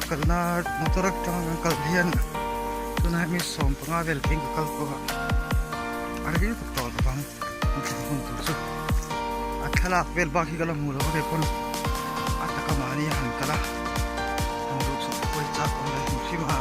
kalna motorak tang kal hian tuna mi som panga vel ping kal ko argi to bang hun tu su athala vel ba ki kala muro ke kon ataka mani han kala han ru su koi cha ko le sima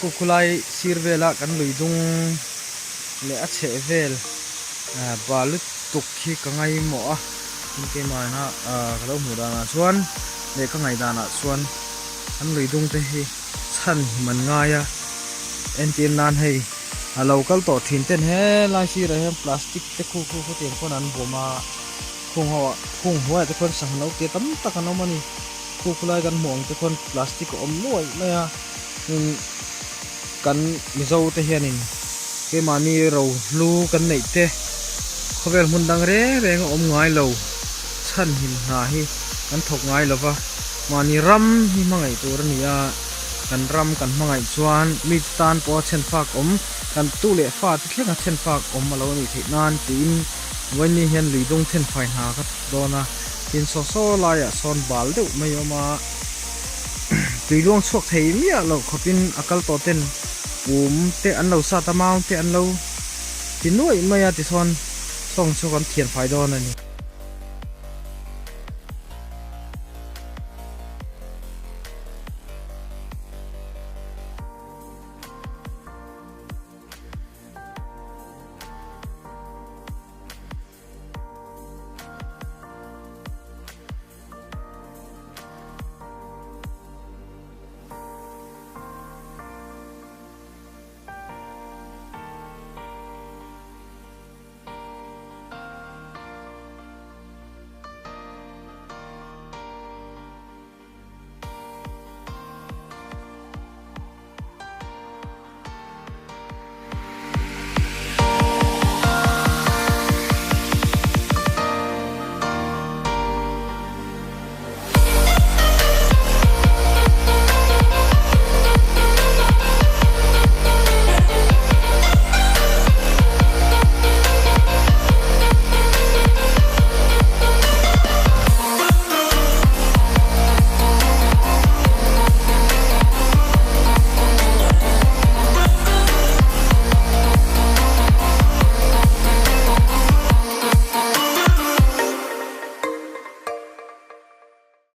kukulai sirvela kan luidung le a che vel balut tukhi kangai mo a ke mana kalo mudana chuan le kangai dana chuan an luidung te hi chan man nga ya entin nan hei a local to thin ten he lai si ra hem plastic te khu ten kon an boma khung hoa te kon sang lo te tam takano mani kukulai kan mong te kon plastic om noi na ya kan mizo te hianin ke mani ro lu kan nei te khovel mun dang re reng om ngai lo chan hin na hi kan thok ngai lova mani ram hi mangai tur nia kan ram kan mangai chuan mi tan po chen fak om kan tu le fa ti thlenga chen fak om malo ni the nan tin wani hian lidong chen phai na ka dona tin so la ya son bal deuh mai oma tuilong chuak thei mia lo khopin akal to ten te an lo sa tamau te an lo ti nuai maya ti thon song chu kan thian phai don ani